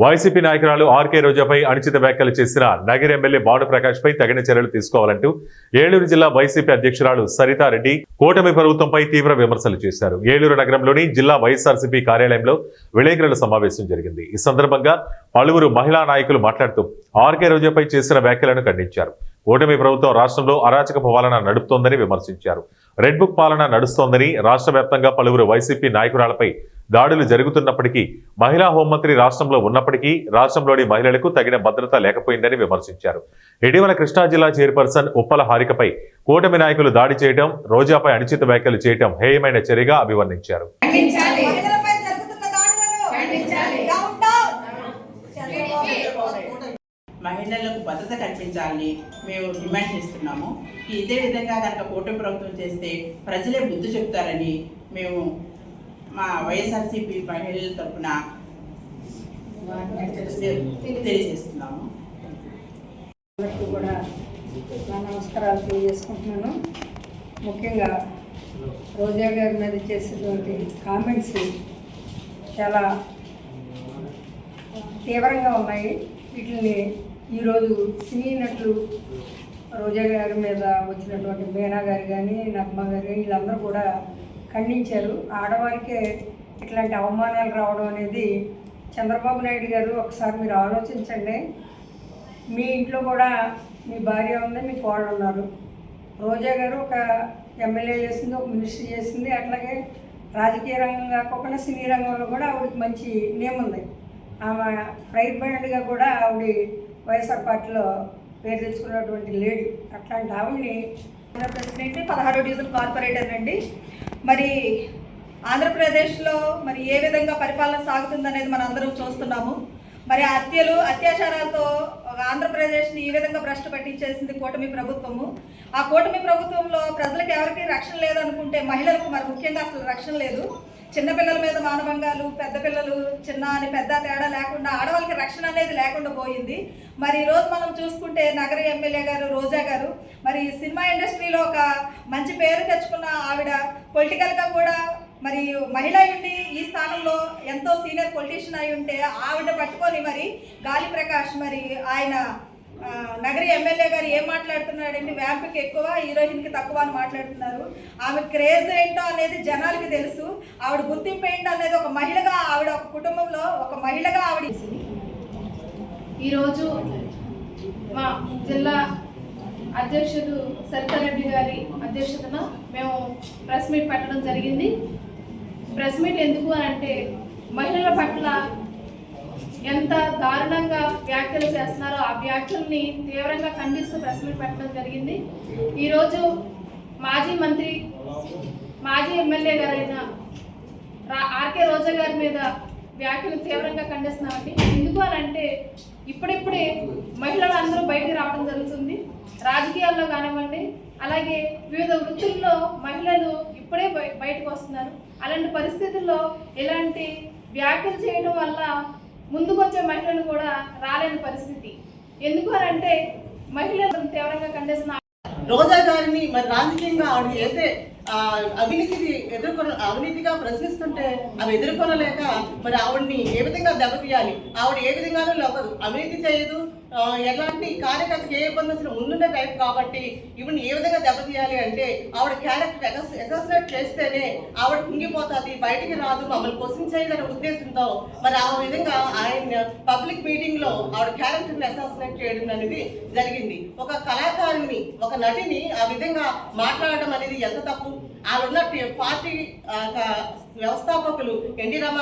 YCP నాయకురాలు RK రోజాపై అనుచిత వ్యాఖ్యలు చేసిన నగర ఎమ్మెల్యే భానుప్రకాష్ పై తగిన చర్యలు తీసుకోవాలంటూ ఏలూరు జిల్లా వైసీపీ అధ్యక్షురాలు సరితారెడ్డి కూటమి ప్రభుత్వంపై తీవ్ర విమర్శలు చేశారు. ఏలూరు నగరంలోని జిల్లా వైఎస్ఆర్సీపీ కార్యాలయంలో విలేకరుల సమావేశం జరిగింది. ఈ సందర్భంగా పలువురు మహిళా నాయకులు మాట్లాడుతూ ఆర్కే రోజాపై చేసిన వ్యాఖ్యలను ఖండించారు. కూటమి ప్రభుత్వం రాష్ట్రంలో అరాచక పాలన నడుపుతోందని విమర్శించారు. రెడ్ బుక్ పాలన నడుస్తోందని, రాష్ట్ర వ్యాప్తంగా పలువురు వైసీపీ నాయకురాలపై దాడులు జరుగుతున్నప్పటికీ, మహిళా హోంమంత్రి రాష్ట్రంలో ఉన్నప్పటికీ రాష్ట్రంలోని మహిళలకు తగిన భద్రత లేకపోయిందని విమర్శించారు. ఇటీవల కృష్ణా జిల్లా చైర్పర్సన్ ఉప్పల హారికపై కూటమి నాయకులు దాడి చేయడం, రోజాపై అనుచిత వ్యాఖ్యలు చేయడం హేయమైన చర్యగా అభివర్ణించారు. మహిళలకు భద్రత కల్పించాలని మేము డిమాండ్ చేస్తున్నాము. ఇదే విధంగా కనుక కూటమి ప్రభుత్వం చేస్తే ప్రజలే బుద్ధి చెప్తారని మేము మా వైఎస్ఆర్సీపీ మహిళల తరఫున తెలియజేస్తున్నాము. కూడా నా నమస్కారాలు తెలియజేసుకుంటున్నాను. ముఖ్యంగా రోజా గారి మీద చేసినటువంటి కామెంట్స్ చాలా తీవ్రంగా ఉన్నాయి. వీటిని ఈరోజు సినీ నటులు రోజా గారి మీద వచ్చినటువంటి మీనా గారు కానీ, నగ్మ గారు కానీ వీళ్ళందరూ కూడా ఖండించారు. ఆడవారికే ఇట్లాంటి అవమానాలు రావడం అనేది చంద్రబాబు నాయుడు గారు ఒకసారి మీరు ఆలోచించండి. మీ ఇంట్లో కూడా మీ భార్య ఉంది, మీ కోళ్ళు ఉన్నారు. రోజా గారు ఒక ఎమ్మెల్యే చేసింది, ఒక మినిస్టర్ చేసింది. అట్లాగే రాజకీయ రంగం కాకుండా సినీ రంగంలో కూడా ఆవిడకి మంచి నేమ్ ఉంది. ఆమె ఫ్రైడ్ బ్యాండ్గా కూడా ఆవిడ వైఎస్ఆర్ పార్టీలో పేరు తెచ్చుకున్నటువంటి లేడీ. అట్లాంటి ఆవిడని ప్రెసిడెంట్ 16వ డివిజన్ కార్పొరేటర్ అండి. మరి ఆంధ్రప్రదేశ్లో మరి ఏ విధంగా పరిపాలన సాగుతుందనేది మనం అందరం చూస్తున్నాము. మరి అత్యాచారాలతో ఆంధ్రప్రదేశ్ని ఈ విధంగా భ్రష్టు పట్టించేసింది కూటమి ప్రభుత్వము. ఆ కూటమి ప్రభుత్వంలో ప్రజలకు ఎవరికి రక్షణ లేదనుకుంటే మహిళలకు మరి ముఖ్యంగా అసలు రక్షణ లేదు. చిన్నపిల్లల మీద మానభంగాలు, పెద్ద పిల్లలు చిన్న అని పెద్ద తేడా లేకుండా ఆడవాళ్ళకి రక్షణ అనేది లేకుండా పోయింది. మరి ఈరోజు మనం చూసుకుంటే నగర ఎమ్మెల్యే గారు రోజా గారు మరి సినిమా ఇండస్ట్రీలో ఒక మంచి పేరు తెచ్చుకున్న ఆవిడ పొలిటికల్గా కూడా మరి మహిళ ఉండి ఈ స్థానంలో ఎంతో సీనియర్ పొలిటీషియన్ అయి ఉంటే ఆవిడ పట్టుకొని మరి గాలి ప్రకాష్ మరి ఆయన నగరి ఎమ్మెల్యే గారు ఏం మాట్లాడుతున్నాడండి, వ్యాంప్కి ఎక్కువ హీరోయిన్కి తక్కువ అని మాట్లాడుతున్నారు. ఆమె క్రేజ్ ఏంటో అనేది జనాలకి తెలుసు. ఆవిడ గుర్తింపు ఏంటో అనేది ఒక మహిళగా ఆవిడ ఒక కుటుంబంలో ఒక మహిళగా ఆవిడ. ఈరోజు మా జిల్లా అధ్యక్షుడు సరితారెడ్డి గారి అధ్యక్షతన మేము ప్రెస్ మీట్ పెట్టడం జరిగింది. ప్రెస్ మీట్ ఎందుకు అని అంటే మహిళల పట్ల ఎంత దారుణంగా వ్యాఖ్యలు చేస్తున్నారో ఆ వ్యాఖ్యల్ని తీవ్రంగా ఖండిస్తూ ప్రెస్ మీట్ పెట్టడం జరిగింది. ఈరోజు మాజీ ఎమ్మెల్యే గారైన ఆర్కే రోజా గారి మీద వ్యాఖ్యలు తీవ్రంగా ఖండిస్తున్నామండి. ఎందుకు అని అంటే ఇప్పుడిప్పుడే మహిళలు అందరూ బయటికి రావడం జరుగుతుంది. రాజకీయాల్లో కానివ్వండి, అలాగే వివిధ వృత్తుల్లో మహిళలు ఇప్పుడే బయటకు వస్తున్నారు. అలాంటి పరిస్థితుల్లో ఇలాంటి వ్యాఖ్యలు చేయడం వల్ల ముందుకు వచ్చే మహిళలు కూడా రాలేని పరిస్థితి. ఎందుకు అని అంటే మహిళలను తీవ్రంగా ఖండిస్తున్నారు. రోజా గారిని మరి రాజకీయంగా ఆవిడ చేసే అవినీతిగా ప్రశ్నిస్తుంటే అవి ఎదుర్కొనలేక మరి ఆవిడని ఏ విధంగా దెబ్బతీయాలి, ఆవిడ ఏ విధంగానూ అవినీతి చేయదు, ఎలాంటి కార్యకర్తకి ఏ ఇబ్బంది వచ్చిన ముందుండే టైప్ కాబట్టి ఈవిని ఏ విధంగా దెబ్బతీయాలి అంటే ఆవిడ క్యారెక్టర్ అసాసినేట్ చేస్తేనే ఆవిడ కుంగిపోతుంది, బయటికి రాదు, మమ్మల్ని క్వశ్చన్ చేయదనే ఉద్దేశంతో మరి ఆ విధంగా ఆయన పబ్లిక్ మీటింగ్ లో ఆవిడ క్యారెక్టర్ని అసాసినేట్ చేయడం అనేది జరిగింది. ఒక కళాకారుని, ఒక నటిని ఆ విధంగా మాట్లాడడం అనేది ఎంత తప్పు. ఆవిడ పార్టీ వ్యవస్థాపకులు ఎన్టీ రామారావు